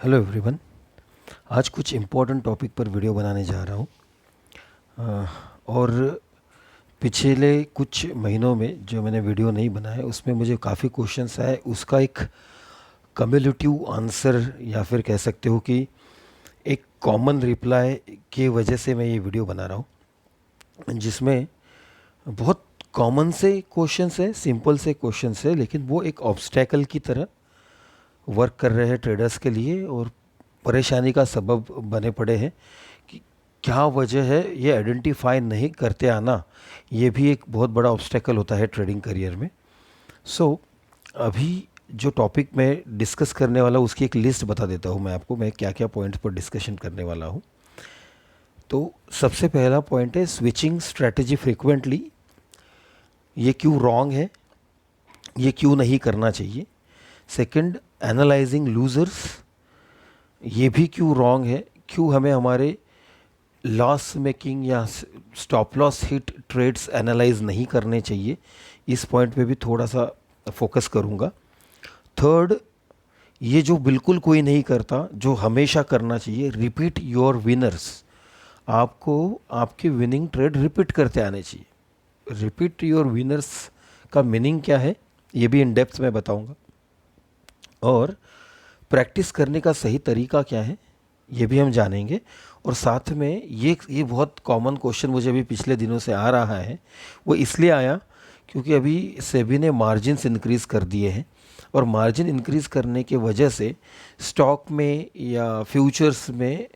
Hello everyone. आज कुछ important topic पर वीडियो बनाने जा रहा हूँ। और पिछले कुछ महीनों में जो मैंने वीडियो नहीं बनाया उसमें मुझे काफ़ी क्वेश्चंस आए, उसका एक कम्युलेटिव आंसर या फिर कह सकते हो कि एक कॉमन रिप्लाई के वजह से मैं ये वीडियो बना रहा हूँ, जिसमें बहुत कॉमन से क्वेश्चंस है, सिंपल से क्वेश्चंस है, लेकिन वो एक ऑब्स्टैकल की तरह वर्क कर रहे हैं ट्रेडर्स के लिए और परेशानी का सबब बने पड़े हैं कि क्या वजह है ये आइडेंटिफाई नहीं करते आना, ये भी एक बहुत बड़ा ऑब्स्टेकल होता है ट्रेडिंग करियर में। सो अभी जो टॉपिक मैं डिस्कस करने वाला हूँ उसकी एक लिस्ट बता देता हूँ मैं आपको, मैं क्या क्या पॉइंट्स पर डिस्कशन करने वाला हूँ। तो सबसे पहला पॉइंट है स्विचिंग स्ट्रैटेजी फ्रिक्वेंटली। ये क्यों रॉन्ग है, ये क्यों नहीं करना चाहिए। सेकंड, एनालाइजिंग लूजर्स, ये भी क्यों रॉन्ग है, क्यों हमें हमारे लॉस मेकिंग या stop loss hit trades analyse नहीं करने चाहिए, इस पॉइंट पे भी थोड़ा सा फोकस करूँगा। थर्ड, ये जो बिल्कुल कोई नहीं करता जो हमेशा करना चाहिए, रिपीट योर विनर्स। आपको आपके विनिंग ट्रेड रिपीट करते आने चाहिए। रिपीट योर विनर्स का मीनिंग क्या है ये भी इन डेप्थ में बताऊंगा, और प्रैक्टिस करने का सही तरीका क्या है ये भी हम जानेंगे। और साथ में ये बहुत कॉमन क्वेश्चन मुझे अभी पिछले दिनों से आ रहा है, वो इसलिए आया क्योंकि अभी सेबी ने मार्जिन्स इंक्रीज़ कर दिए हैं, और मार्जिन इंक्रीज़ करने के वजह से स्टॉक में या फ्यूचर्स में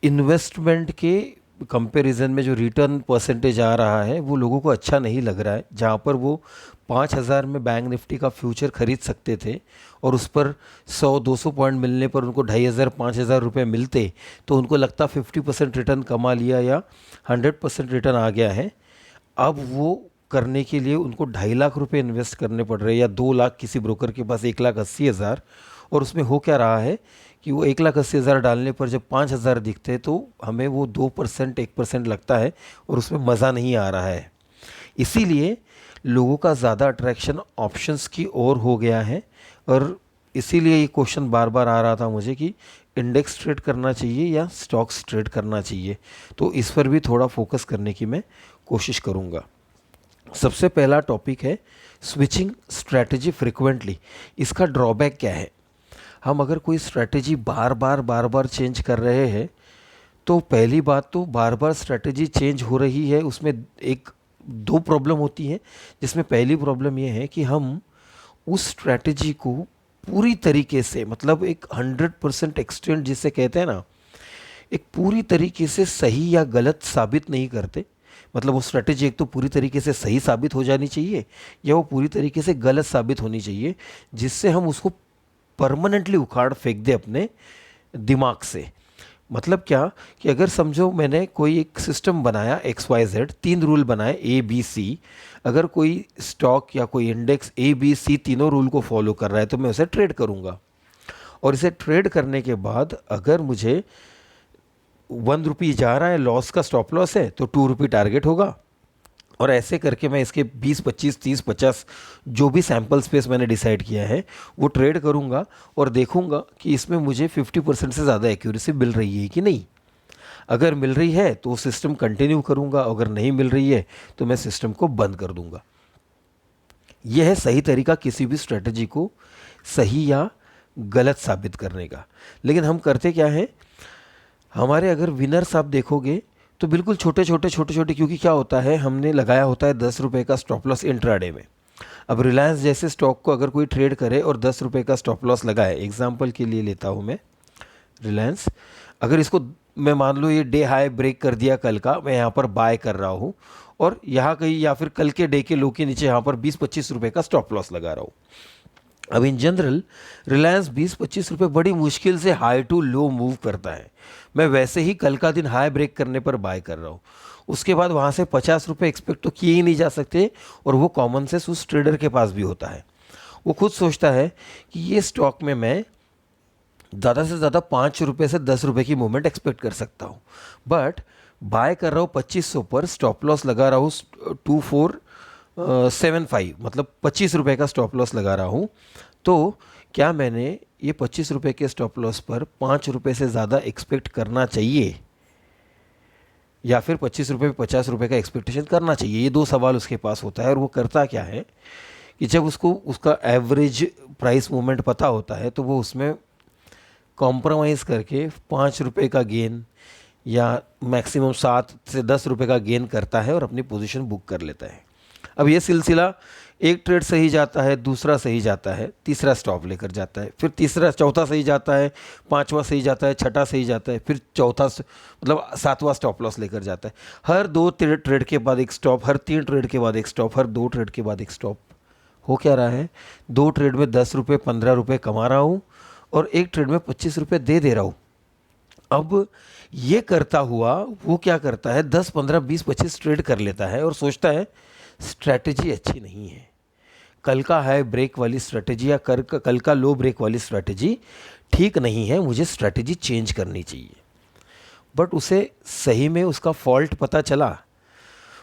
इन्वेस्टमेंट के कंपैरिजन में जो रिटर्न परसेंटेज आ रहा है वो लोगों को अच्छा नहीं लग रहा है। जहाँ पर वो 5,000 में बैंक निफ्टी का फ्यूचर खरीद सकते थे और उस पर 100-200 पॉइंट मिलने पर उनको 2,500-5,000 रुपये मिलते, तो उनको लगता 50% रिटर्न कमा लिया या 100% रिटर्न आ गया है। अब वो करने के लिए उनको 2.5 लाख रुपए इन्वेस्ट करने पड़ रहे हैं, या 2 लाख किसी ब्रोकर के पास 1,80,000। और उसमें हो क्या रहा है कि वो 1,80,000 डालने पर जब 5,000 दिखते हैं तो हमें वो 2% 1% लगता है और उसमें मज़ा नहीं आ रहा है। इसीलिए लोगों का ज़्यादा अट्रैक्शन ऑप्शंस की ओर हो गया है, और इसीलिए ये क्वेश्चन बार बार आ रहा था मुझे कि इंडेक्स ट्रेड करना चाहिए या स्टॉक्स ट्रेड करना चाहिए। तो इस पर भी थोड़ा फोकस करने की मैं कोशिश करूँगा। सबसे पहला टॉपिक है स्विचिंग स्ट्रैटेजी फ्रिक्वेंटली। इसका ड्रॉबैक क्या है, हम अगर कोई स्ट्रैटेजी बार बार चेंज कर रहे हैं तो पहली बात तो बार बार स्ट्रैटेजी चेंज हो रही है उसमें एक दो प्रॉब्लम होती है, जिसमें पहली प्रॉब्लम ये है कि हम उस स्ट्रैटेजी को पूरी तरीके से, मतलब एक 100% एक्सटेंट जिसे कहते हैं ना, एक पूरी तरीके से सही या गलत साबित नहीं करते। मतलब वो स्ट्रैटेजी एक तो पूरी तरीके से सही साबित हो जानी चाहिए या वो पूरी तरीके से गलत साबित होनी चाहिए, जिससे हम उसको परमानेंटली उखाड़ फेंक दे अपने दिमाग से। मतलब क्या कि अगर समझो मैंने कोई एक सिस्टम बनाया XYZ, 3 रूल बनाए ABC। अगर कोई स्टॉक या कोई इंडेक्स ABC तीनों रूल को फॉलो कर रहा है तो मैं उसे ट्रेड करूंगा, और इसे ट्रेड करने के बाद अगर मुझे 1 रुपी जा रहा है, लॉस का स्टॉप लॉस है, तो 2 रुपी टारगेट होगा। और ऐसे करके मैं इसके 20 25 30 50 जो भी सैम्पल स्पेस मैंने डिसाइड किया है वो ट्रेड करूंगा और देखूंगा कि इसमें मुझे 50% से ज़्यादा एक्यूरेसी मिल रही है कि नहीं। अगर मिल रही है तो सिस्टम कंटिन्यू करूंगा, अगर नहीं मिल रही है तो मैं सिस्टम को बंद कर दूंगा। यह है सही तरीका किसी भी स्ट्रेटजी को सही या गलत साबित करने का। लेकिन हम करते क्या है, हमारे अगर विनर्स आप देखोगे तो बिल्कुल छोटे छोटे, क्योंकि क्या होता है हमने लगाया होता है 10 रुपये का स्टॉप लॉस इंट्राडे में। अब रिलायंस जैसे स्टॉक को अगर कोई ट्रेड करे और 10 रुपये का स्टॉप लॉस लगाए, एग्जाम्पल के लिए लेता हूँ मैं रिलायंस, अगर इसको मैं मान लो ये डे हाई ब्रेक कर दिया कल का, मैं यहाँ पर बाय कर रहा हूँ और यहाँ कहीं या फिर कल के डे के लो के नीचे यहाँ पर 20-25 रुपये का स्टॉप लॉस लगा रहा हूँ। अब इन जनरल रिलायंस 20-25 रुपये बड़ी मुश्किल से हाई टू लो मूव करता है। मैं वैसे ही कल का दिन हाई ब्रेक करने पर बाय कर रहा हूँ, उसके बाद वहाँ से 50 रुपये एक्सपेक्ट तो किए ही नहीं जा सकते, और वो कॉमन सेंस उस ट्रेडर के पास भी होता है। वो खुद सोचता है कि ये स्टॉक में मैं ज़्यादा से ज़्यादा 5 रुपये से 10 रुपये की मूवमेंट एक्सपेक्ट कर सकता हूँ, बट बाय कर रहा हूँ 2500 पर, स्टॉप लॉस लगा रहा हूँ 2475, मतलब 25 रुपये का स्टॉप लॉस लगा रहा हूँ। तो क्या मैंने ये 25 रुपये के स्टॉप लॉस पर 5 रुपये से ज़्यादा एक्सपेक्ट करना चाहिए या फिर 25 रुपये पे 50 रुपये का एक्सपेक्टेशन करना चाहिए? ये दो सवाल उसके पास होता है। और वो करता क्या है कि जब उसको उसका एवरेज प्राइस मूवमेंट पता होता है तो वो उसमें कॉम्प्रोमाइज़ करके 5 रुपये का गेन या मैक्सिमम 7 से 10 रुपये का गेन करता है और अपनी पोजीशन बुक कर लेता है। अब ये सिलसिला, एक ट्रेड सही जाता है, दूसरा सही जाता है, तीसरा स्टॉप लेकर जाता है, फिर तीसरा चौथा सही जाता है, पांचवा सही जाता है, छठा सही जाता है, फिर चौथा मतलब सातवां स्टॉप लॉस लेकर जाता है। हर 2 ट्रेड के बाद एक स्टॉप, हर 3 ट्रेड के बाद एक स्टॉप, हर 2 ट्रेड के बाद एक स्टॉप। हो क्या रहा है, 2 ट्रेड में 10 रुपये 15 रुपये कमा रहा हूँ और एक ट्रेड में 25 रुपये दे रहा हूँ। अब ये करता हुआ वो क्या करता है, 10 15 20 25 ट्रेड कर लेता है और सोचता है स्ट्रैटेजी अच्छी नहीं है, कल का हाई ब्रेक वाली स्ट्रैटेजी या कल का लो ब्रेक वाली स्ट्रैटेजी ठीक नहीं है, मुझे स्ट्रैटेजी चेंज करनी चाहिए। बट उसे सही में उसका फॉल्ट पता चला।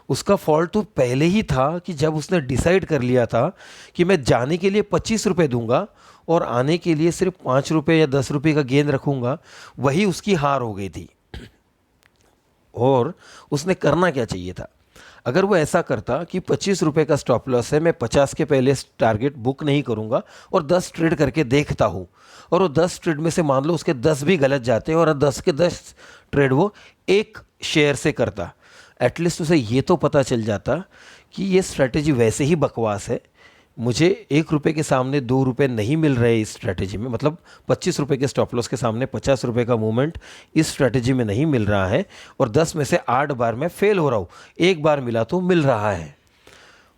उसका फॉल्ट तो पहले ही था कि जब उसने डिसाइड कर लिया था कि मैं जाने के लिए 25 रुपये दूंगा और आने के लिए सिर्फ 5 रुपये या 10 रुपये का गेन रखूंगा, वही उसकी हार हो गई थी। और उसने करना क्या चाहिए था? अगर वो ऐसा करता कि 25 रुपये का स्टॉप लॉस है, मैं 50 के पहले टारगेट बुक नहीं करूंगा और 10 ट्रेड करके देखता हूँ, और वो 10 ट्रेड में से मान लो उसके 10 भी गलत जाते हैं और 10 के 10 ट्रेड वो एक शेयर से करता, एटलीस्ट उसे ये तो पता चल जाता कि ये स्ट्रैटेजी वैसे ही बकवास है, मुझे 1 रुपये के सामने 2 रुपये नहीं मिल रहे इस स्ट्रैटेजी में, मतलब 25 रुपये के स्टॉप लॉस के सामने 50 रुपये का मूवमेंट इस स्ट्रैटेजी में नहीं मिल रहा है, और 10 में से 8 बार मैं फेल हो रहा हूँ, एक बार मिला तो मिल रहा है।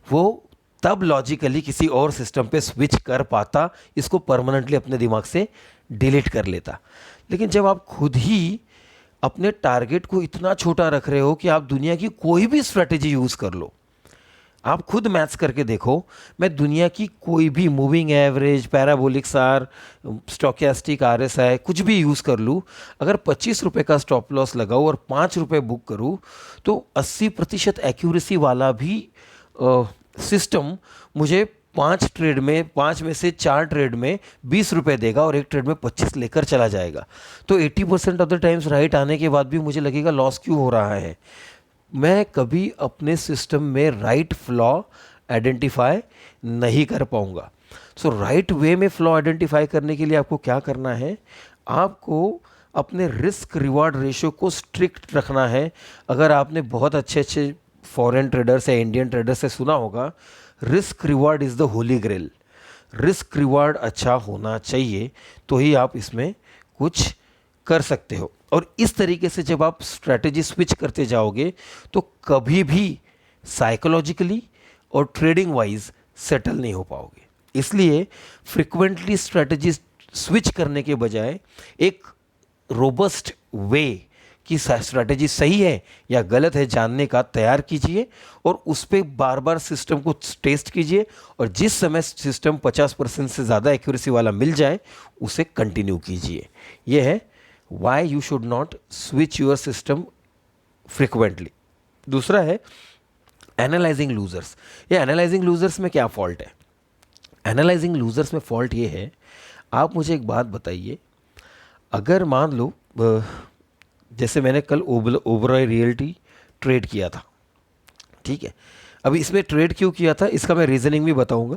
वो तब लॉजिकली किसी और सिस्टम पे स्विच कर पाता, इसको परमानेंटली अपने दिमाग से डिलीट कर लेता। लेकिन जब आप खुद ही अपने टारगेट को इतना छोटा रख रहे हो कि आप दुनिया की कोई भी स्ट्रैटेजी यूज़ कर लो, आप खुद मैथ्स करके देखो, मैं दुनिया की कोई भी मूविंग एवरेज, पैराबोलिक सार, स्टोकेस्टिक आरएसआई कुछ भी यूज़ कर लूँ, अगर 25 रुपये का स्टॉप लॉस लगाऊँ और 5 रुपये बुक करूँ तो 80% एक्यूरेसी वाला भी सिस्टम मुझे 5 में से 4 ट्रेड में 20 रुपये देगा और एक ट्रेड में 25 लेकर चला जाएगा। तो 80% ऑफ द टाइम्स राइट आने के बाद भी मुझे लगेगा लॉस क्यों हो रहा है। मैं कभी अपने सिस्टम में राइट फ्लॉ आइडेंटिफाई नहीं कर पाऊंगा। सो राइट वे में फ्लॉ आइडेंटिफाई करने के लिए आपको क्या करना है, आपको अपने रिस्क रिवार्ड रेशियो को स्ट्रिक्ट रखना है। अगर आपने बहुत अच्छे अच्छे फॉरेन ट्रेडर्स या इंडियन ट्रेडर्स से सुना होगा, risk reward is the holy grail. Risk reward अच्छा होना चाहिए तो ही आप इसमें कुछ कर सकते हो। और इस तरीके से जब आप स्ट्रैटेजी स्विच करते जाओगे तो कभी भी साइकोलॉजिकली और ट्रेडिंग वाइज सेटल नहीं हो पाओगे। इसलिए फ्रिक्वेंटली स्ट्रैटेजी स्विच करने के बजाय एक रोबस्ट वे कि स्ट्रैटेजी सही है या गलत है जानने का तैयार कीजिए और उस पर बार बार सिस्टम को टेस्ट कीजिए, और जिस समय सिस्टम 50% से ज़्यादा एक्यूरेसी वाला मिल जाए उसे कंटिन्यू कीजिए। यह है why you should not switch your system frequently। दूसरा है एनालाइजिंग लूजर्स। ये एनालाइजिंग लूजर्स में क्या फॉल्ट है? एनालाइजिंग लूजर्स में फॉल्ट ये है, आप मुझे एक बात बताइए, अगर मान लो जैसे मैंने कल ओबरॉय रियल्टी ट्रेड किया था, ठीक है, अभी इसमें ट्रेड क्यों किया था इसका मैं रीजनिंग भी बताऊंगा।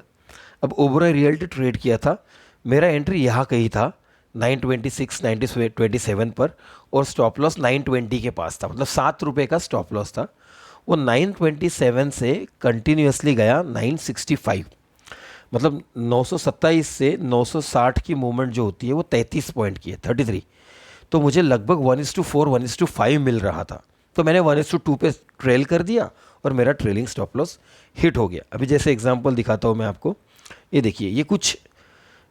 अब ओबरॉय रियल्टी ट्रेड किया था, मेरा एंट्री यहाँ कहीं था 926 927 पर, और स्टॉप लॉस 920 के पास था, मतलब 7 रुपये का स्टॉप लॉस था। वो 927 से कंटिन्यूसली गया 965, मतलब 927 से 960 की मूवमेंट जो होती है वो 33 पॉइंट की है, 33। तो मुझे लगभग 1:4 1:5 मिल रहा था, तो मैंने 1:2 पे ट्रेल कर दिया और मेरा ट्रेलिंग स्टॉप लॉस हिट हो गया। अभी जैसे एग्जांपल दिखाता हूँ मैं आपको, ये देखिए, ये कुछ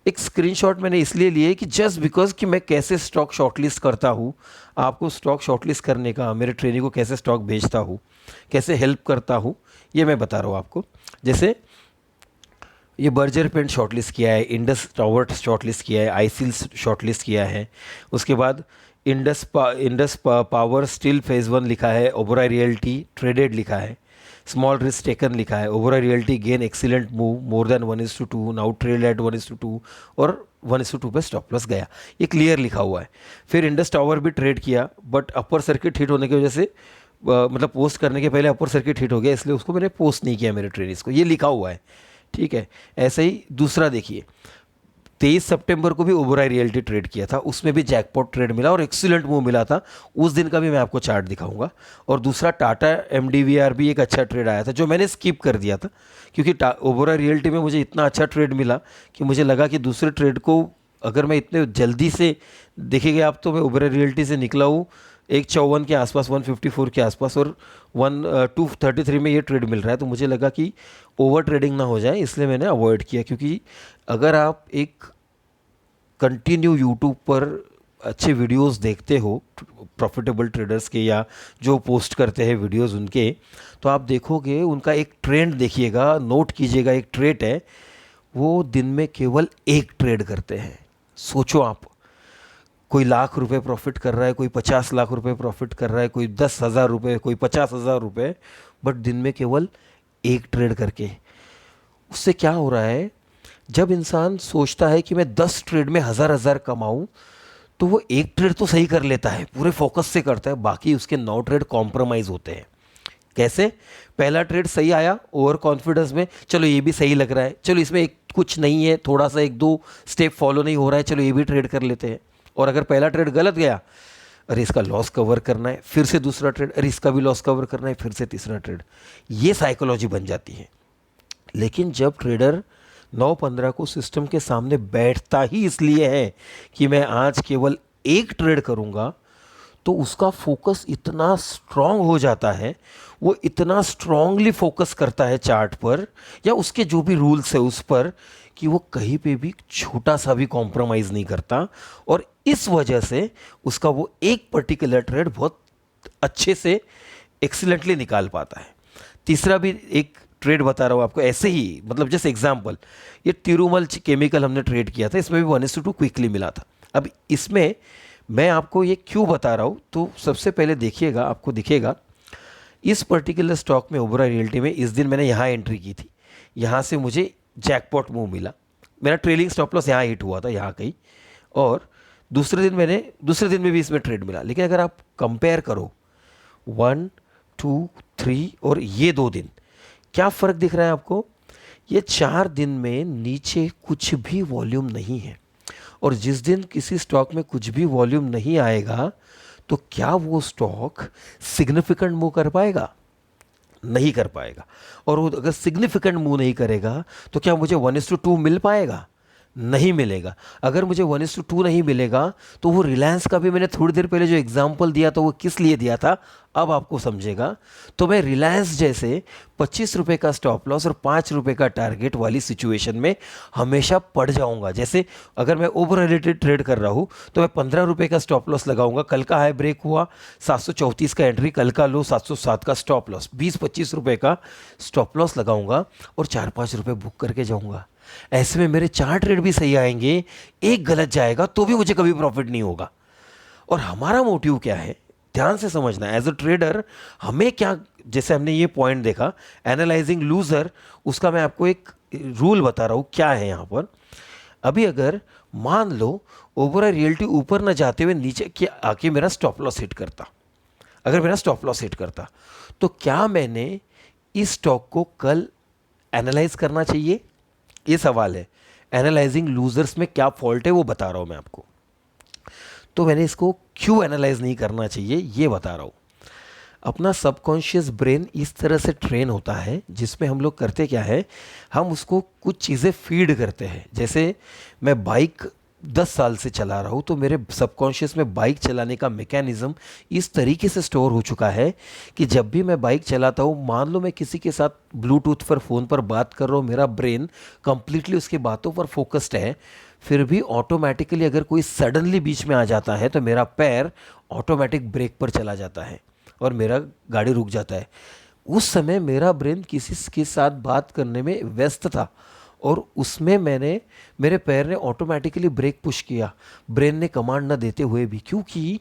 एक स्क्रीनशॉट मैंने इसलिए लिए कि जस्ट बिकॉज कि मैं कैसे स्टॉक शॉर्टलिस्ट करता हूँ, आपको स्टॉक शॉर्टलिस्ट करने का, मेरे ट्रेनिंग को कैसे स्टॉक बेचता हूँ, कैसे हेल्प करता हूँ, ये मैं बता रहा हूँ आपको। जैसे ये बर्जर पेंट शॉर्टलिस्ट किया है, इंडस टावर शॉर्टलिस्ट किया है, आईसील शॉर्टलिस्ट किया है, उसके बाद इंडस पावर स्टील फेज़ 1 लिखा है, ओबरॉय रियल्टी ट्रेडेड लिखा है, स्मॉल रिस्क टेकन लिखा है, Oberoi realty gain excellent move more than 1:2, now trade at 1:2, और 1:2 पे स्टॉप लॉस गया, ये क्लियर लिखा हुआ है। फिर इंडस टावर भी ट्रेड किया, बट अपर सर्किट हिट होने की वजह से मतलब पोस्ट करने के पहले अपर सर्किट हिट हो गया, इसलिए उसको मैंने पोस्ट नहीं किया मेरे ट्रेडिंग्स को, ये लिखा हुआ है, ठीक है। ऐसे ही दूसरा देखिए, 23 सितंबर को भी ओबेरॉय रियल्टी ट्रेड किया था, उसमें भी जैकपॉट ट्रेड मिला और एक्सीलेंट मूव मिला था, उस दिन का भी मैं आपको चार्ट दिखाऊंगा। और दूसरा टाटा एमडीवीआर भी एक अच्छा ट्रेड आया था जो मैंने स्किप कर दिया था, क्योंकि ओबेरॉय रियल्टी में मुझे इतना अच्छा ट्रेड मिला कि मुझे लगा कि दूसरे ट्रेड को अगर मैं इतने जल्दी से, देखिएगा आप, तो मैं ओबेरॉय रियल्टी से निकला हूँ 154 के आसपास, 154 के आसपास, और 233 में ये ट्रेड मिल रहा है, तो मुझे लगा कि ओवर ट्रेडिंग ना हो जाए, इसलिए मैंने अवॉइड किया। क्योंकि अगर आप एक कंटिन्यू यूट्यूब पर अच्छे वीडियोस देखते हो प्रॉफिटेबल ट्रेडर्स के, या जो पोस्ट करते हैं वीडियोस उनके, तो आप देखोगे उनका एक ट्रेंड देखिएगा, नोट कीजिएगा, एक ट्रेड है, वो दिन में केवल एक ट्रेड करते हैं। सोचो आप, कोई लाख रुपए प्रॉफिट कर रहा है, कोई 50 लाख रुपए प्रॉफिट कर रहा है, कोई 10,000 रुपये, कोई 50,000 रुपये, बट दिन में केवल एक ट्रेड करके। उससे क्या हो रहा है, जब इंसान सोचता है कि मैं 10 ट्रेड में हज़ार हज़ार कमाऊं, तो वो एक ट्रेड तो सही कर लेता है, पूरे फोकस से करता है, बाकी उसके 9 ट्रेड कॉम्प्रोमाइज होते हैं। कैसे? पहला ट्रेड सही आया, ओवर कॉन्फिडेंस में, चलो ये भी सही लग रहा है, चलो इसमें एक कुछ नहीं है, थोड़ा सा एक दो स्टेप फॉलो नहीं हो रहा है, चलो ये भी ट्रेड कर लेते हैं। और अगर पहला ट्रेड गलत गया, अरे इसका लॉस कवर करना है, फिर से दूसरा ट्रेड, अरे इसका भी लॉस कवर करना है, फिर से तीसरा ट्रेड, ये साइकोलॉजी बन जाती है। लेकिन जब ट्रेडर 9-15 को सिस्टम के सामने बैठता ही इसलिए है कि मैं आज केवल एक ट्रेड करूंगा, तो उसका फोकस इतना स्ट्रांग हो जाता है, वो इतना स्ट्रांगली फोकस करता है चार्ट पर या उसके जो भी रूल्स है उस पर, कि वो कहीं पे भी छोटा सा भी कॉम्प्रोमाइज़ नहीं करता, और इस वजह से उसका वो एक पर्टिकुलर ट्रेड बहुत अच्छे से एक्सीलेंटली निकाल पाता है। तीसरा भी एक ट्रेड बता रहा हूँ आपको, ऐसे ही, मतलब जैसे एग्जांपल, ये तिरुमल केमिकल हमने ट्रेड किया था, इसमें भी 1:2 क्विकली मिला था। अब इसमें मैं आपको ये क्यों बता रहा हूँ, तो सबसे पहले देखिएगा, आपको दिखेगा इस पर्टिकुलर स्टॉक में, ओबेरॉय रियल्टी में, इस दिन मैंने यहाँ एंट्री की थी, यहाँ से मुझे जैकपॉट मूव मिला, मेरा ट्रेलिंग स्टॉप लॉस यहाँ हिट हुआ था, यहाँ कहीं, और दूसरे दिन में भी इसमें ट्रेड मिला। लेकिन अगर आप कंपेयर करो 1, 2, 3 और ये 2 दिन, क्या फ़र्क दिख रहा है आपको? ये 4 दिन में नीचे कुछ भी वॉल्यूम नहीं है, और जिस दिन किसी स्टॉक में कुछ भी वॉल्यूम नहीं आएगा, तो क्या वो स्टॉक सिग्निफिकेंट मूव कर पाएगा? नहीं कर पाएगा। और वो अगर सिग्निफिकेंट मूव नहीं करेगा, तो क्या मुझे 1:2 मिल पाएगा? नहीं मिलेगा। अगर मुझे 1:2 नहीं मिलेगा, तो वो रिलायंस का भी मैंने थोड़ी देर पहले जो एग्जांपल दिया था, वो किस लिए दिया था, अब आपको समझेगा। तो मैं रिलायंस जैसे 25 रुपये का स्टॉप लॉस और 5 रुपये का टारगेट वाली सिचुएशन में हमेशा पड़ जाऊंगा। जैसे अगर मैं ओवर रिलेटेड ट्रेड कर रहा हूँ, तो मैं 15 रुपये का स्टॉप लॉस लगाऊंगा, कल का हाई ब्रेक हुआ 734 का एंट्री, कल का लो 707 का स्टॉप लॉस, 20-25 रुपये का स्टॉप लॉस लगाऊंगा और 4-5 रुपये बुक करके जाऊंगा। ऐसे में मेरे 4 ट्रेड भी सही आएंगे, एक गलत जाएगा तो भी मुझे कभी प्रॉफिट नहीं होगा। और हमारा मोटिव क्या है, ध्यान से समझना। एज अ ट्रेडर हमें क्या, जैसे हमने ये पॉइंट देखा एनालाइजिंग लूजर, उसका मैं आपको एक रूल बता रहा हूँ क्या है यहाँ पर। अभी अगर मान लो ओवरऑल रियल्टी ऊपर ना जाते हुए नीचे के आके मेरा स्टॉप लॉस हिट करता, अगर मेरा स्टॉप लॉस हिट करता, तो क्या मैंने इस स्टॉक को कल एनालाइज करना चाहिए? ये सवाल है। एनालाइजिंग लूजर्स में क्या फॉल्ट है वो बता रहा हूँ मैं आपको। तो मैंने इसको क्यों एनालाइज नहीं करना चाहिए ये बता रहा हूँ। अपना सबकॉन्शियस ब्रेन इस तरह से ट्रेन होता है, जिसमें हम लोग करते क्या है, हम उसको कुछ चीज़ें फीड करते हैं। जैसे मैं बाइक 10 साल से चला रहा हूँ, तो मेरे सबकॉन्शियस में बाइक चलाने का मैकेनिज़्म इस तरीके से स्टोर हो चुका है कि जब भी मैं बाइक चलाता हूँ, मान लो मैं किसी के साथ ब्लूटूथ पर फ़ोन पर बात कर रहा हूँ, मेरा ब्रेन कंप्लीटली उसकी बातों पर फोकस्ड है, फिर भी ऑटोमेटिकली अगर कोई सडनली बीच में आ जाता है, तो मेरा पैर ऑटोमेटिक ब्रेक पर चला जाता है और मेरा गाड़ी रुक जाता है। उस समय मेरा ब्रेन किसी के साथ बात करने में व्यस्त था, और उसमें मेरे पैर ने ऑटोमेटिकली ब्रेक पुश किया, ब्रेन ने कमांड न देते हुए भी, क्योंकि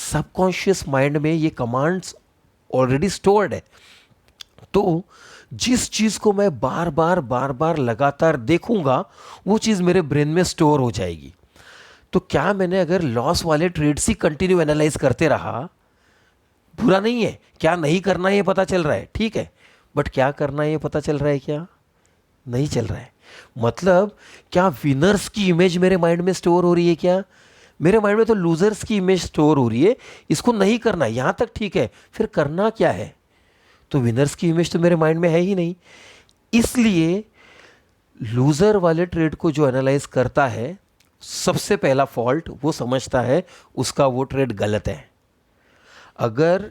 सबकॉन्शियस माइंड में ये कमांड्स ऑलरेडी स्टोर्ड है। तो जिस चीज़ को मैं बार बार लगातार देखूंगा वो चीज़ मेरे ब्रेन में स्टोर हो जाएगी। तो क्या मैंने अगर लॉस वाले ट्रेड्स ही कंटिन्यू एनालाइज करते रहा, बुरा नहीं है। क्या नहीं करना है ये पता चल रहा है, ठीक है, बट क्या करना है ये पता चल रहा है क्या? नहीं चल रहा है। मतलब क्या विनर्स की इमेज मेरे माइंड में स्टोर हो रही है क्या? मेरे माइंड में तो लूजर्स की इमेज स्टोर हो रही है। इसको नहीं करना, यहां तक ठीक है, फिर करना क्या है? तो विनर्स की इमेज तो मेरे माइंड में है ही नहीं। इसलिए लूजर वाले ट्रेड को जो एनालाइज करता है, सबसे पहला फॉल्ट वो समझता है उसका वो ट्रेड गलत है। अगर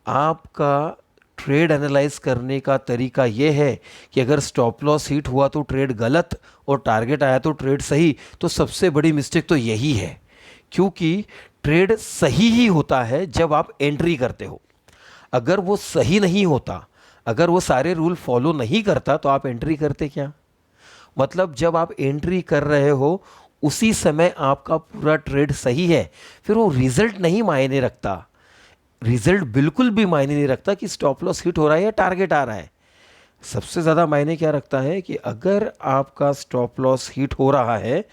आपका ट्रेड एनालाइज करने का तरीका ये है कि अगर स्टॉप लॉस हिट हुआ तो ट्रेड गलत और टारगेट आया तो ट्रेड सही, तो सबसे बड़ी मिस्टेक तो यही है। क्योंकि ट्रेड सही ही होता है जब आप एंट्री करते हो। अगर वो सही नहीं होता, अगर वो सारे रूल फॉलो नहीं करता, तो आप एंट्री करते क्या? मतलब जब आप एंट्री कर रहे हो उसी समय आपका पूरा ट्रेड सही है, फिर वो रिजल्ट नहीं मायने रखता। रिजल्ट बिल्कुल भी मायने नहीं रखता कि स्टॉप लॉस हिट हो रहा है या टारगेट आ रहा है। सबसे ज़्यादा मायने क्या रखता है कि अगर आपका स्टॉप लॉस हिट हो रहा है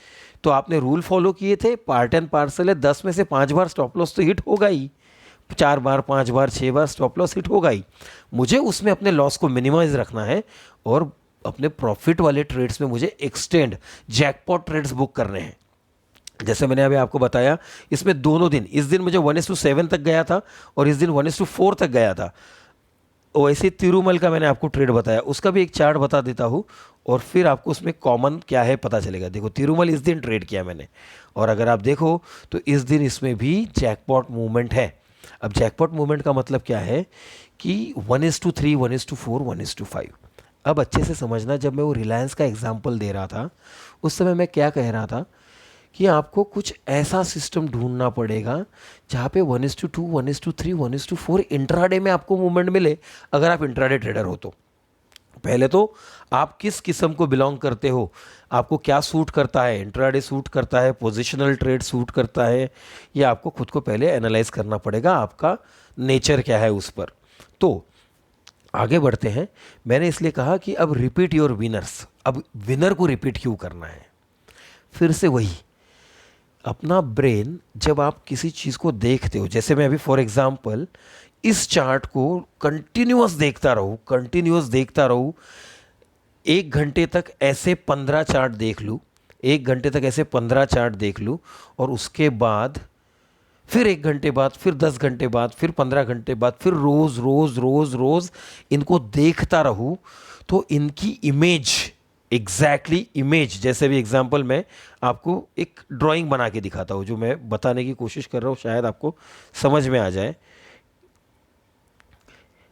तो आपने रूल फॉलो किए थे, पार्ट एंड पार्सल है, 10 में से 5 बार स्टॉप लॉस तो हिट होगा ही, 4 बार, 5 बार, 6 बार स्टॉप लॉस हिट होगा ही। मुझे उसमें अपने लॉस को मिनिमाइज रखना है और अपने प्रॉफिट वाले ट्रेड्स में मुझे एक्सटेंड जैकपॉट ट्रेड्स बुक करने हैं। जैसे मैंने अभी आपको बताया, इसमें दोनों दिन, इस दिन मुझे 1:7 तक गया था और इस दिन 1:4 तक गया था। वैसे तिरुमल का मैंने आपको ट्रेड बताया, उसका भी एक चार्ट बता देता हूँ और फिर आपको उसमें कॉमन क्या है पता चलेगा। देखो, तिरुमल इस दिन ट्रेड किया मैंने, और अगर आप देखो तो इस दिन इसमें भी जैकपॉट मूवमेंट है। अब जैकपॉट मूवमेंट का मतलब क्या है कि 1:3, 1:4, 1:5। अब अच्छे से समझना, जब मैं वो रिलायंस का एग्जाम्पल दे रहा था उस समय मैं क्या कह रहा था कि आपको कुछ ऐसा सिस्टम ढूंढना पड़ेगा जहाँ पे 1:2, 1:3, 1:4 इंट्राडे में आपको मूवमेंट मिले, अगर आप इंट्राडे ट्रेडर हो तो। पहले तो आप किस किस्म को बिलोंग करते हो, आपको क्या सूट करता है, इंट्राडे सूट करता है, पोजिशनल ट्रेड सूट करता है, ये आपको खुद को पहले एनालाइज करना पड़ेगा, आपका नेचर क्या है उस पर। तो आगे बढ़ते हैं। मैंने इसलिए कहा कि अब रिपीट योर विनर्स। अब विनर को रिपीट क्यों करना है? फिर से वही, अपना ब्रेन जब आप किसी चीज़ को देखते हो, जैसे मैं अभी फॉर एग्जांपल इस चार्ट को कंटिन्यूअस देखता रहूँ, 1 घंटे तक ऐसे 15 चार्ट देख लूँ, 1 घंटे तक ऐसे 15 चार्ट देख लूँ, और उसके बाद फिर 1 घंटे बाद, फिर 10 घंटे बाद, फिर 15 घंटे बाद, फिर रोज़ रोज़ रोज़ रोज़ इनको देखता रहूँ, तो इनकी इमेज, एग्जैक्टली इमेज, जैसे भी एग्जांपल मैं आपको एक ड्राइंग बना के दिखाता हूँ, जो मैं बताने की कोशिश कर रहा हूँ, शायद आपको समझ में आ जाए।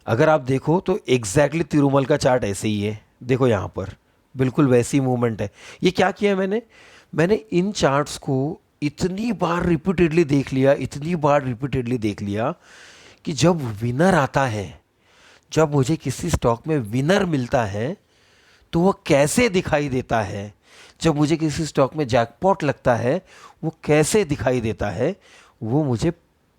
अगर आप देखो तो एग्जैक्टली तिरुमल का चार्ट ऐसे ही है, देखो यहाँ पर बिल्कुल वैसी मूवमेंट है। ये क्या किया है मैंने इन चार्ट्स को इतनी बार रिपीटेडली देख लिया कि जब विनर आता है, जब मुझे किसी स्टॉक में विनर मिलता है तो वह कैसे दिखाई देता है, जब मुझे किसी स्टॉक में जैकपॉट लगता है वो कैसे दिखाई देता है, वो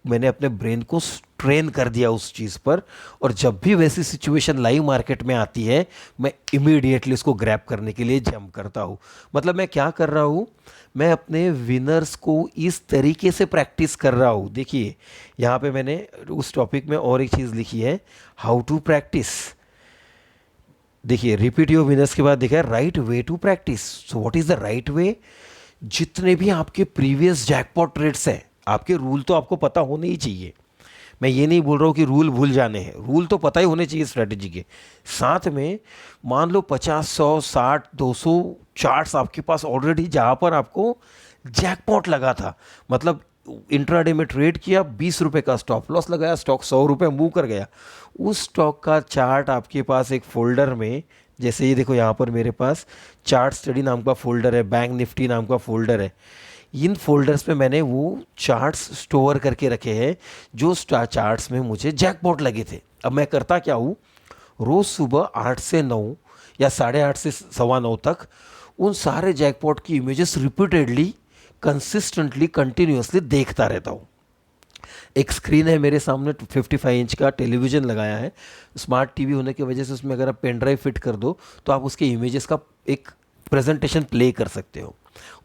मैंने अपने ब्रेन को ट्रेन कर दिया उस चीज़ पर। और जब भी वैसी सिचुएशन लाइव मार्केट में आती है, मैं इमीडिएटली उसको ग्रैब करने के लिए जंप करता हूँ। मतलब मैं क्या कर रहा हूँ, मैं अपने विनर्स को इस तरीके से प्रैक्टिस कर रहा हूँ। देखिए, यहाँ पे मैंने उस टॉपिक में और एक चीज़ लिखी है, हाउ टू प्रैक्टिस। देखिए, रिपीट योर विनर्स के बाद देखा है right way to practise. So what is the right way? जितने भी आपके प्रीवियस जैकपॉट ट्रेड्स हैं, आपके रूल तो आपको पता होने ही चाहिए। मैं ये नहीं बोल रहा हूँ कि रूल भूल जाने हैं, रूल तो पता ही होने चाहिए स्ट्रेटेजी के साथ में। मान लो 50, 100, 60, 200 चार्ट्स आपके पास ऑलरेडी, जहाँ पर आपको जैकपॉट लगा था, मतलब इंट्राडे में ट्रेड किया, 20 रुपये का स्टॉप लॉस लगाया, स्टॉक 100 रुपये मूव कर गया, उस स्टॉक का चार्ट आपके पास एक फोल्डर में, जैसे ये देखो यहाँ पर मेरे पास चार्ट स्टडी नाम का फोल्डर है, बैंक निफ्टी नाम का फोल्डर है। इन फोल्डर्स पे मैंने वो चार्ट्स स्टोर करके रखे हैं जो चार्ट्स में मुझे जैकपॉट लगे थे। अब मैं करता क्या हूँ, रोज़ सुबह 8 से 9 या 8:30 से 9:15 तक उन सारे जैकपॉट की इमेजेस रिपीटेडली, कंसिस्टेंटली, कंटिन्यूसली देखता रहता हूँ। एक स्क्रीन है मेरे सामने, 55 इंच का टेलीविज़न लगाया है। स्मार्ट टीवी होने की वजह से उसमें अगर आप पेन ड्राइव फिट कर दो तो आप उसके इमेजेस का एक प्रेजेंटेशन प्ले कर सकते हो।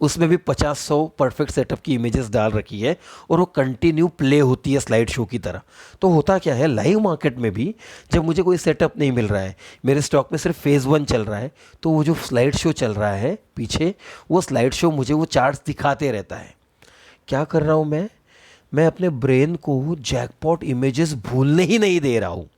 उसमें भी 50-100 परफेक्ट सेटअप की इमेजेस डाल रखी है और वो कंटिन्यू प्ले होती है स्लाइड शो की तरह। तो होता क्या है, लाइव मार्केट में भी जब मुझे कोई सेटअप नहीं मिल रहा है, मेरे स्टॉक में सिर्फ फेज़ 1 चल रहा है, तो वो जो स्लाइड शो चल रहा है पीछे, वो स्लाइड शो मुझे वो चार्ट्स दिखाते रहता है। क्या कर रहा हूँ मैं अपने ब्रेन को जैकपॉट इमेजेस भूलने ही नहीं दे रहा हूँ।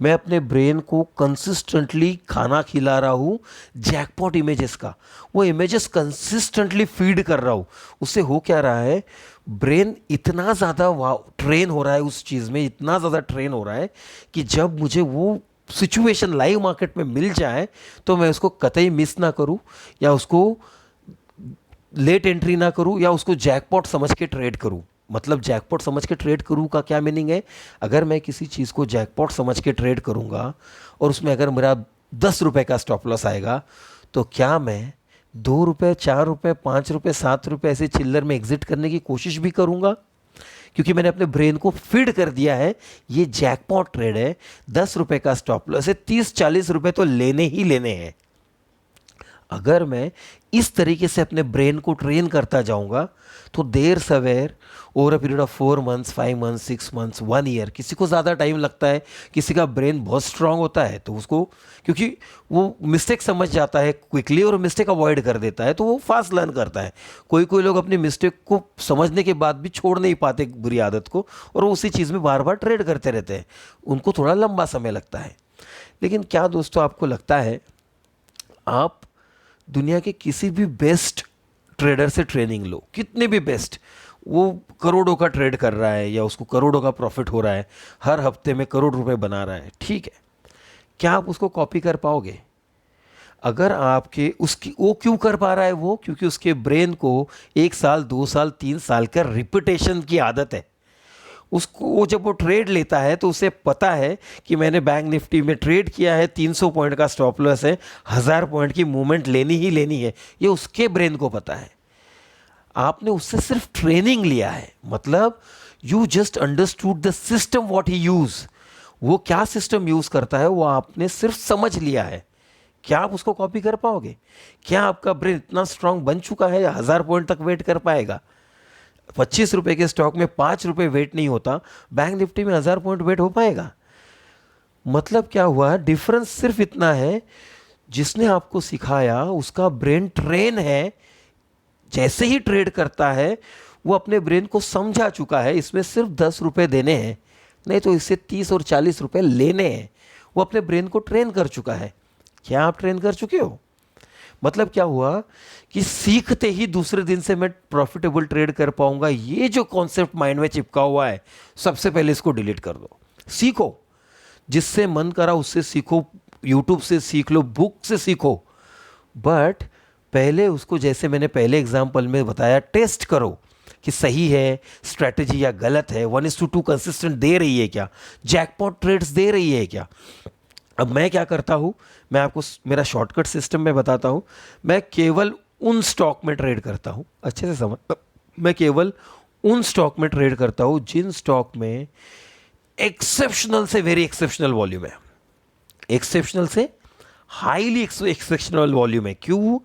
मैं अपने ब्रेन को कंसिस्टेंटली खाना खिला रहा हूँ जैकपॉट इमेजेस का। वो इमेजेस कंसिस्टेंटली फीड कर रहा हूँ। उससे हो क्या रहा है, ब्रेन इतना ज़्यादा ट्रेन हो रहा है उस चीज़ में, इतना ज़्यादा ट्रेन हो रहा है कि जब मुझे वो सिचुएशन लाइव मार्केट में मिल जाए तो मैं उसको कतई मिस ना करूँ, या उसको लेट एंट्री ना करूं, या उसको जैकपॉट समझ के ट्रेड करूं। मतलब जैकपॉट समझ के ट्रेड करूं का क्या मीनिंग है, अगर मैं किसी चीज़ को जैकपॉट समझ के ट्रेड करूंगा और उसमें अगर मेरा 10 रुपए का स्टॉप लॉस आएगा, तो क्या मैं 2 रुपये, 4 रुपये, 5 रुपये, 7 रुपये ऐसे चिल्लर में एग्जिट करने की कोशिश भी करूंगा? क्योंकि मैंने अपने ब्रेन को फीड कर दिया है ये जैकपॉट ट्रेड है, 10 रुपये का स्टॉप लॉस है, 30-40 रुपये तो लेने ही लेने हैं। अगर मैं इस तरीके से अपने ब्रेन को ट्रेन करता जाऊंगा तो देर सवेर over a period of 4 months, 5 months, 6 months, 1 year, किसी को ज़्यादा टाइम लगता है, किसी का ब्रेन बहुत स्ट्रांग होता है तो उसको, क्योंकि वो मिस्टेक समझ जाता है क्विकली और मिस्टेक अवॉइड कर देता है, तो वो फास्ट लर्न करता है। कोई कोई लोग अपनी मिस्टेक को समझने के बाद भी छोड़ नहीं पाते बुरी आदत को, और वो उसी चीज़ में बार बार ट्रेड करते रहते हैं, उनको थोड़ा लंबा समय लगता है। लेकिन क्या दोस्तों आपको लगता है, आप दुनिया के किसी भी बेस्ट ट्रेडर से ट्रेनिंग लो, कितने भी बेस्ट, वो करोड़ों का ट्रेड कर रहा है या उसको करोड़ों का प्रॉफिट हो रहा है, हर हफ्ते में करोड़ रुपए बना रहा है, ठीक है, क्या आप उसको कॉपी कर पाओगे? अगर आपके उसकी, वो क्यों कर पा रहा है वो, क्योंकि उसके ब्रेन को 1 साल, 2 साल, 3 साल का रिपीटेशन की आदत है। उसको वो जब वो ट्रेड लेता है तो उसे पता है कि मैंने बैंक निफ्टी में ट्रेड किया है, 300 पॉइंट का स्टॉप लॉस है, 1000 पॉइंट की मूवमेंट लेनी ही लेनी है, ये उसके ब्रेन को पता है। आपने उससे सिर्फ ट्रेनिंग लिया है, मतलब you just understood the system what he use, वो क्या सिस्टम यूज करता है वो आपने सिर्फ समझ लिया है। क्या आप उसको कॉपी कर पाओगे? क्या आपका ब्रेन इतना स्ट्रांग बन चुका है, 1000 पॉइंट तक वेट कर पाएगा? 25 रुपए के स्टॉक में 5 रुपए वेट नहीं होता, बैंक निफ्टी में 1000 पॉइंट वेट हो पाएगा? मतलब क्या हुआ, डिफरेंस सिर्फ इतना है, जिसने आपको सिखाया उसका ब्रेन ट्रेन है, जैसे ही ट्रेड करता है वो अपने ब्रेन को समझा चुका है इसमें सिर्फ 10 रुपए देने हैं, नहीं तो इससे 30 और 40 रुपए लेने हैं। वो अपने ब्रेन को ट्रेन कर चुका है। क्या आप ट्रेन कर चुके हो? मतलब क्या हुआ कि सीखते ही दूसरे दिन से मैं प्रॉफिटेबल ट्रेड कर पाऊंगा, ये जो कॉन्सेप्ट माइंड में चिपका हुआ है, सबसे पहले इसको डिलीट कर दो। सीखो, जिससे मन करा उससे सीखो, यूट्यूब से सीख लो, बुक से सीखो, बट पहले उसको, जैसे मैंने पहले एग्जाम्पल में बताया, टेस्ट करो कि सही है स्ट्रैटेजी या गलत है, 1:2 कंसिस्टेंट दे रही है क्या, जैकपॉट ट्रेड्स दे रही है क्या। अब मैं क्या करता हूँ, मैं आपको मेरा शॉर्टकट सिस्टम में बताता हूँ। मैं केवल उन स्टॉक में ट्रेड करता हूँ, अच्छे से समझ, मैं केवल उन स्टॉक में ट्रेड करता हूँ जिन स्टॉक में एक्सेप्शनल से वेरी एक्सेप्शनल वॉल्यूम है, एक्सेप्शनल से हाईली एक्सेप्शनल वॉल्यूम है। क्यों?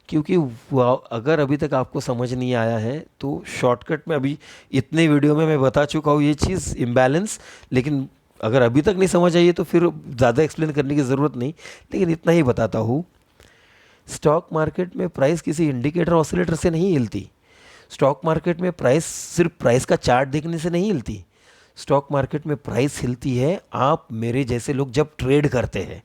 क्योंकि अगर अभी तक आपको समझ नहीं आया है तो शॉर्टकट में, अभी इतने वीडियो में मैं बता चुका हूँ ये चीज़, इम्बैलेंस, लेकिन अगर अभी तक नहीं समझ आई है तो फिर ज़्यादा एक्सप्लेन करने की ज़रूरत नहीं, लेकिन इतना ही बताता हूँ। स्टॉक मार्केट में प्राइस किसी इंडिकेटर ऑसिलेटर से नहीं हिलती। स्टॉक मार्केट में प्राइस सिर्फ प्राइस का चार्ट देखने से नहीं हिलती। स्टॉक मार्केट में प्राइस हिलती है आप मेरे जैसे लोग जब ट्रेड करते हैं।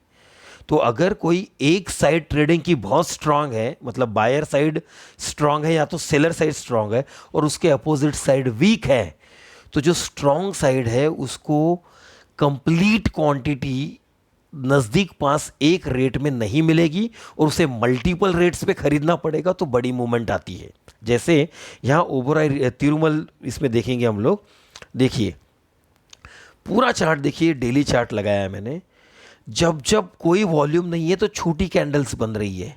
तो अगर कोई एक साइड ट्रेडिंग की बहुत स्ट्रांग है, मतलब बायर साइड स्ट्रांग है या तो सेलर साइड स्ट्रांग है, और उसके अपोजिट साइड वीक है, तो जो स्ट्रांग साइड है उसको कंप्लीट क्वांटिटी नज़दीक पास एक रेट में नहीं मिलेगी और उसे मल्टीपल रेट्स पे खरीदना पड़ेगा, तो बड़ी मूवमेंट आती है। जैसे यहाँ ओबेरॉय तिरुमल, इसमें देखेंगे हम लोग, देखिए पूरा चार्ट देखिए, डेली चार्ट लगाया है मैंने। जब जब कोई वॉल्यूम नहीं है तो छोटी कैंडल्स बन रही है,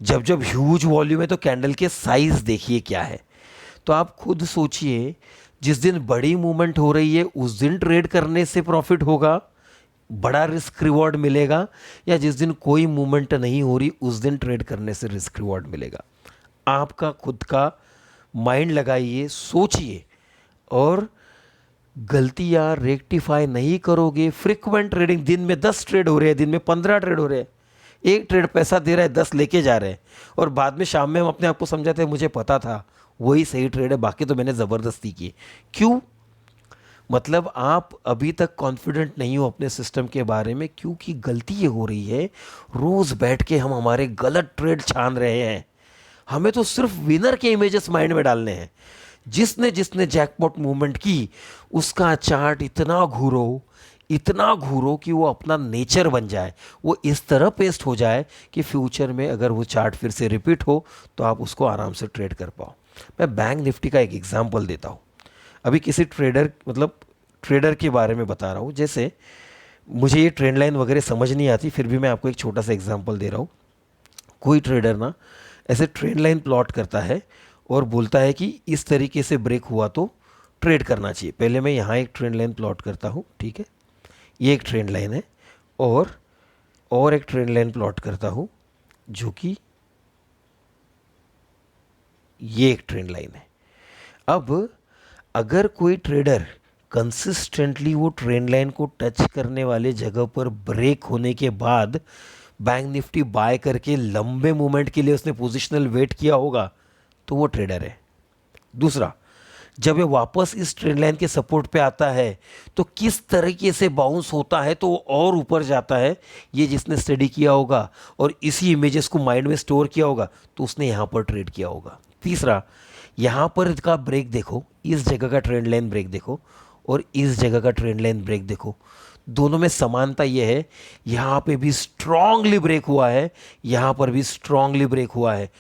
जब जब ह्यूज वॉल्यूम है तो कैंडल के साइज देखिए क्या है। तो आप खुद सोचिए, जिस दिन बड़ी मूवमेंट हो रही है उस दिन ट्रेड करने से प्रॉफिट होगा, बड़ा रिस्क रिवॉर्ड मिलेगा, या जिस दिन कोई मूवमेंट नहीं हो रही उस दिन ट्रेड करने से रिस्क रिवॉर्ड मिलेगा। आपका खुद का माइंड लगाइए, सोचिए, और गलतियां रेक्टिफाई नहीं करोगे। फ्रीक्वेंट ट्रेडिंग, दिन में 10 ट्रेड हो रहे हैं, दिन में 15 ट्रेड हो रहे हैं, एक ट्रेड पैसा दे रहा है, 10 लेके जा रहे हैं, और बाद में शाम में हम अपने आप को समझाते हैं मुझे पता था वही सही ट्रेड है, बाकी तो मैंने ज़बरदस्ती की। क्यों? मतलब आप अभी तक कॉन्फिडेंट नहीं हो अपने सिस्टम के बारे में, क्योंकि गलती ये हो रही है, रोज़ बैठ के हम हमारे गलत ट्रेड छान रहे हैं। हमें तो सिर्फ विनर के इमेजेस माइंड में डालने हैं। जिसने जिसने जैकपॉट मूवमेंट की उसका चार्ट इतना घूरो कि वो अपना नेचर बन जाए, वो इस तरह पेस्ट हो जाए कि फ्यूचर में अगर वो चार्ट फिर से रिपीट हो तो आप उसको आराम से ट्रेड कर पाओ। मैं बैंक निफ्टी का एक एग्जांपल देता हूँ। अभी किसी ट्रेडर, मतलब ट्रेडर के बारे में बता रहा हूँ। जैसे मुझे ये ट्रेंड लाइन वगैरह समझ नहीं आती, फिर भी मैं आपको एक छोटा सा एग्जांपल दे रहा हूँ। कोई ट्रेडर ना ऐसे ट्रेंड लाइन प्लॉट करता है और बोलता है कि इस तरीके से ब्रेक हुआ तो ट्रेड करना चाहिए। पहले मैं यहाँ एक ट्रेंड लाइन प्लॉट करता हूँ, ठीक है, ये एक ट्रेंड लाइन है, और एक ट्रेंड लाइन प्लॉट करता हूँ जो कि ये एक ट्रेंड लाइन है। अब अगर कोई ट्रेडर कंसिस्टेंटली वो ट्रेंड लाइन को टच करने वाले जगह पर ब्रेक होने के बाद बैंक निफ्टी बाय करके लंबे मूवमेंट के लिए उसने पोजिशनल वेट किया होगा तो वो ट्रेडर है। दूसरा, जब ये वापस इस ट्रेंड लाइन के सपोर्ट पे आता है तो किस तरीके से बाउंस होता है तो वो और ऊपर जाता है, ये जिसने स्टडी किया होगा और इसी इमेजेस को माइंड में स्टोर किया होगा तो उसने यहाँ पर ट्रेड किया होगा। तीसरा, यहाँ पर इसका ब्रेक देखो, इस जगह का ट्रेंड लाइन ब्रेक देखो और इस जगह का ट्रेंड लाइन ब्रेक देखो, दोनों में समानता यह है, यहाँ पे भी स्ट्रांगली ब्रेक हुआ है, यहाँ पर भी स्ट्रांगली ब्रेक हुआ है।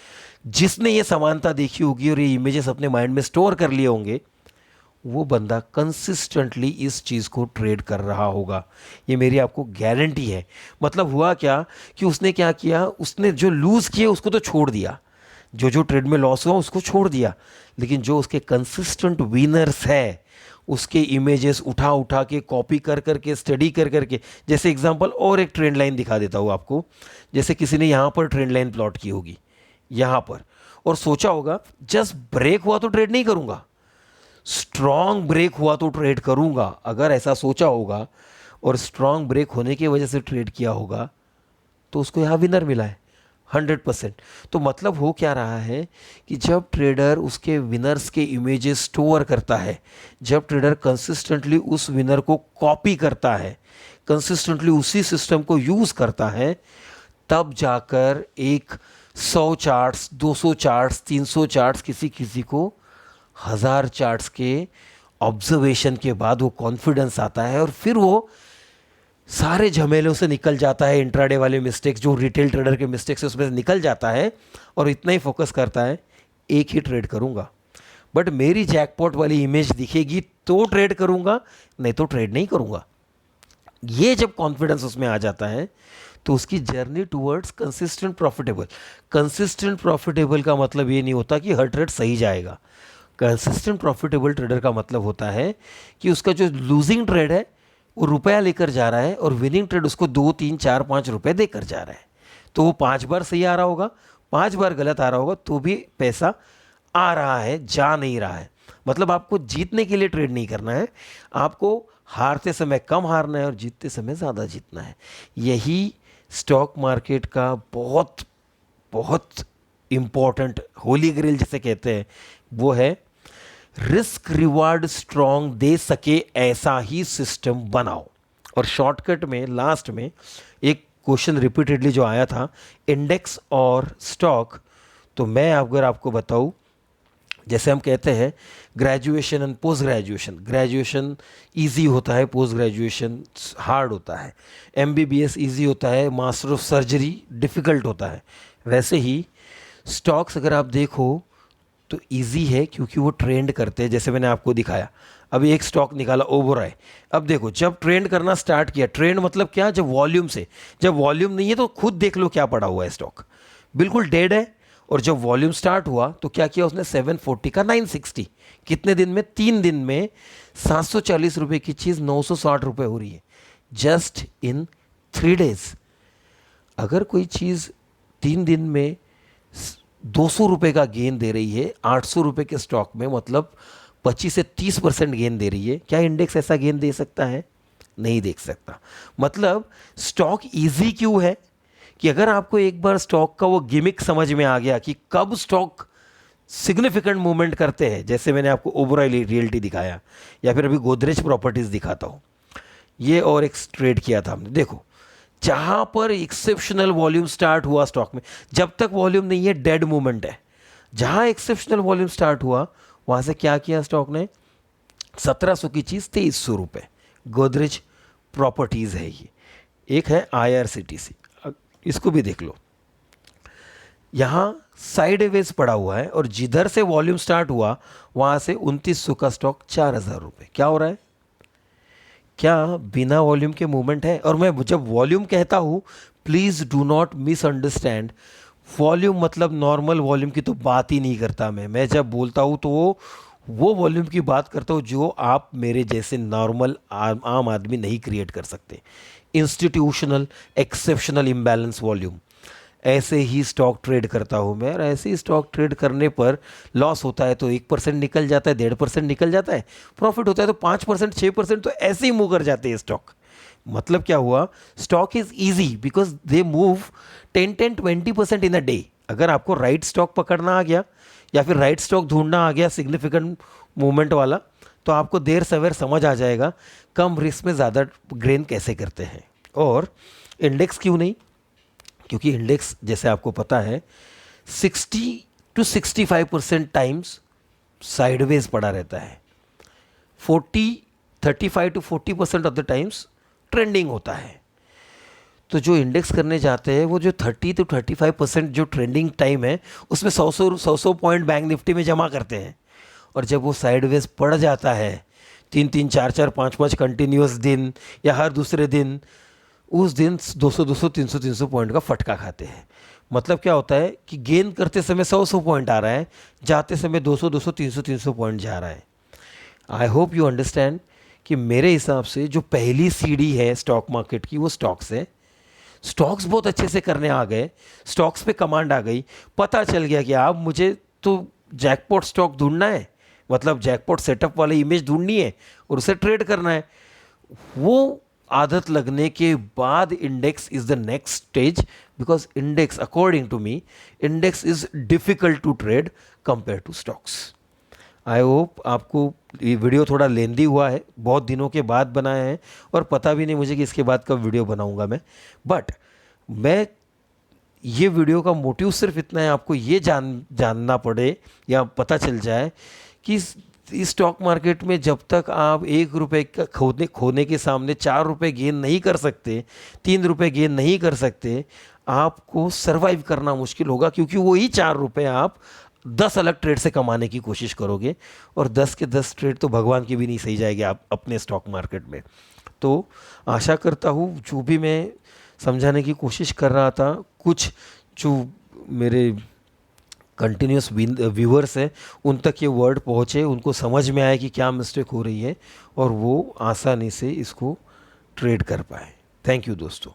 जिसने ये समानता देखी होगी और ये इमेजेस अपने माइंड में स्टोर कर लिए होंगे, वो बंदा कंसिस्टेंटली इस चीज़ को ट्रेड कर रहा होगा, ये मेरी आपको गारंटी है। मतलब हुआ क्या कि उसने क्या किया, उसने जो लूज़ किए उसको तो छोड़ दिया, जो ट्रेड में लॉस हुआ उसको छोड़ दिया, लेकिन जो उसके कंसिस्टेंट विनर्स है उसके इमेजेस उठा उठा के कॉपी कर करके स्टडी कर करके, जैसे एग्जांपल और एक ट्रेंड लाइन दिखा देता हूँ आपको। जैसे किसी ने यहाँ पर ट्रेंड लाइन प्लॉट की होगी यहाँ पर, और सोचा होगा जस्ट ब्रेक हुआ तो ट्रेड नहीं करूँगा, स्ट्रॉन्ग ब्रेक हुआ तो ट्रेड करूँगा। अगर ऐसा सोचा होगा और स्ट्रॉन्ग ब्रेक होने की वजह से ट्रेड किया होगा तो उसको यहाँ विनर मिला है 100%। तो मतलब हो क्या रहा है कि जब ट्रेडर उसके विनर्स के इमेजेस स्टोर करता है, जब ट्रेडर कंसिस्टेंटली उस विनर को कॉपी करता है, कंसिस्टेंटली उसी सिस्टम को यूज़ करता है, तब जाकर एक 100 चार्ट्स, 200 चार्ट्स, 300 चार्ट्स, किसी किसी को 1000 चार्ट्स के ऑब्जर्वेशन के बाद वो कॉन्फिडेंस आता है और फिर वो सारे झमेलों से निकल जाता है। इंट्राडे वाले मिस्टेक्स, जो रिटेल ट्रेडर के मिस्टेक्स है, उसमें से निकल जाता है और इतना ही फोकस करता है, एक ही ट्रेड करूंगा, बट मेरी जैकपॉट वाली इमेज दिखेगी तो ट्रेड करूंगा, नहीं तो ट्रेड नहीं करूंगा। ये जब कॉन्फिडेंस उसमें आ जाता है तो उसकी journey towards consistent profitable. Consistent profitable का मतलब ये नहीं होता कि हर ट्रेड सही जाएगा। कंसिस्टेंट प्रॉफिटेबल ट्रेडर का मतलब होता है कि उसका जो लूजिंग ट्रेड है वो रुपया लेकर जा रहा है और विनिंग ट्रेड उसको 2, 3, 4, 5 रुपए देकर जा रहा है। तो वो 5 बार सही आ रहा होगा, 5 बार गलत आ रहा होगा, तो भी पैसा आ रहा है, जा नहीं रहा है। मतलब आपको जीतने के लिए ट्रेड नहीं करना है, आपको हारते समय कम हारना है और जीतते समय ज़्यादा जीतना है। यही स्टॉक मार्केट का बहुत बहुत इम्पॉर्टेंट होली ग्रेल जिसे कहते हैं, वो है रिस्क रिवार्ड स्ट्रॉन्ग दे सके ऐसा ही सिस्टम बनाओ। और शॉर्टकट में लास्ट में एक क्वेश्चन रिपीटेडली जो आया था, इंडेक्स और स्टॉक, तो मैं अगर आपको बताऊं, जैसे हम कहते हैं graduation and post graduation, graduation easy होता है, पोस्ट ग्रेजुएशन हार्ड होता है, एमबीबीएस ईजी होता है, मास्टर ऑफ सर्जरी डिफ़िकल्ट होता है। वैसे ही स्टॉक्स अगर आप देखो तो इजी है क्योंकि वो ट्रेंड करते हैं। जैसे मैंने आपको दिखाया, अभी एक स्टॉक निकाला ओबोरॉय, अब देखो जब ट्रेंड करना स्टार्ट किया, ट्रेंड मतलब क्या, जब वॉल्यूम से, जब वॉल्यूम नहीं है तो खुद देख लो क्या पड़ा हुआ है, स्टॉक बिल्कुल डेड है और जब वॉल्यूम स्टार्ट हुआ तो क्या किया उसने, 740 का 960, कितने दिन में, 3 दिन में 740 रुपये की चीज़ 960 रुपये हो रही है, जस्ट इन 3 डेज। अगर कोई चीज़ 3 दिन में 200 रुपये का गेन दे रही है 800 रुपये के स्टॉक में, मतलब 25 से 30% गेन दे रही है, क्या इंडेक्स ऐसा गेन दे सकता है? नहीं देख सकता। मतलब स्टॉक इजी क्यों है कि अगर आपको एक बार स्टॉक का वो गिमिक समझ में आ गया कि कब स्टॉक सिग्निफिकेंट मूवमेंट करते हैं, जैसे मैंने आपको ओबेरॉय रियल्टी दिखाया या फिर अभी गोदरेज प्रॉपर्टीज दिखाता हूँ, ये और एक ट्रेड किया था हमने। देखो जहाँ पर एक्सेप्शनल वॉल्यूम स्टार्ट हुआ स्टॉक में, जब तक वॉल्यूम नहीं है डेड मूवमेंट है। जहाँ एक्सेप्शनल वॉल्यूम स्टार्ट हुआ वहाँ से क्या किया स्टॉक ने, 1700 की चीज़ 2300 रुपये। गोदरेज प्रॉपर्टीज़ है ये, एक है IRCTC, इसको भी देख लो। यहाँ साइडवेज पड़ा हुआ है और जिधर से वॉल्यूम स्टार्ट हुआ वहाँ से 2900 का स्टॉक 4000 रुपये। क्या हो रहा है? क्या बिना वॉल्यूम के मूवमेंट है? और मैं जब वॉल्यूम कहता हूँ, please do not misunderstand, volume मतलब नॉर्मल वॉल्यूम की तो बात ही नहीं करता मैं जब बोलता हूँ तो वो वॉल्यूम की बात करता हूँ जो आप मेरे जैसे नॉर्मल आम आदमी नहीं क्रिएट कर सकते। इंस्टीट्यूशनल एक्सेप्शनल इम्बैलेंस वॉल्यूम, ऐसे ही स्टॉक ट्रेड करता हूँ मैं। और ऐसे ही स्टॉक ट्रेड करने पर लॉस होता है तो 1% निकल जाता है, 1.5% निकल जाता है, प्रॉफिट होता है तो 5% 6% तो ऐसे ही मूव कर जाते हैं स्टॉक। मतलब क्या हुआ, stock is easy because they move 10-20% in a day. अगर आपको राइट स्टॉक पकड़ना आ गया या फिर राइट स्टॉक ढूंढना आ गया सिग्निफिकेंट मूवमेंट वाला, तो आपको देर सवेर समझ आ जाएगा कम रिस्क में ज़्यादा गेन कैसे करते हैं। और इंडेक्स क्यों नहीं? क्योंकि इंडेक्स जैसे आपको पता है 60-65% टाइम्स साइडवेज पड़ा रहता है, 35-40% ऑफ द टाइम्स ट्रेंडिंग होता है। तो जो इंडेक्स करने जाते हैं वो जो 30-35% जो ट्रेंडिंग टाइम है उसमें 100 पॉइंट बैंक निफ्टी में जमा करते हैं। और जब वो साइडवेज पड़ जाता है 3-3, 4-4, 5-5 कंटिन्यूस दिन या हर दूसरे दिन, उस दिन 200-200, 300-300 पॉइंट का फटका खाते हैं। मतलब क्या होता है कि गेन करते समय 100 पॉइंट आ रहा है, जाते समय 200-200, 300-300 पॉइंट जा रहा है। आई होप यू अंडरस्टैंड कि मेरे हिसाब से जो पहली सीढ़ी है स्टॉक मार्केट की वो स्टॉक्स है। स्टॉक्स बहुत अच्छे से करने आ गए, स्टॉक्स पे कमांड आ गई, पता चल गया कि आप मुझे तो जैकपॉट स्टॉक ढूंढना है, मतलब जैकपॉट सेटअप वाली इमेज ढूंढनी है और उसे ट्रेड करना है। वो आदत लगने के बाद index is the next stage, because index according to me index is difficult to trade compare to stocks. I hope आपको ये वीडियो थोड़ा लेंदी हुआ है, बहुत दिनों के बाद बनाया है और पता भी नहीं मुझे कि इसके बाद कब वीडियो बनाऊंगा मैं। बट मैं ये वीडियो का मोटिव सिर्फ इतना है, आपको ये जानना पड़े या पता चल जाए कि इस स्टॉक मार्केट में जब तक आप 1 रुपये का खोने के सामने 4 रुपये गेन नहीं कर सकते, 3 रुपये गेन नहीं कर सकते, आपको सरवाइव करना मुश्किल होगा। क्योंकि वही 4 रुपये आप 10 अलग ट्रेड से कमाने की कोशिश करोगे और 10 के 10 ट्रेड तो भगवान की भी नहीं सही जाएगी आप अपने स्टॉक मार्केट में। तो आशा करता हूँ जो भी मैं समझाने की कोशिश कर रहा था, कुछ जो मेरे कंटिन्यूस व्यूअर्स हैं उन तक ये वर्ड पहुँचे, उनको समझ में आए कि क्या मिस्टेक हो रही है और वो आसानी से इसको ट्रेड कर पाए। थैंक यू दोस्तों।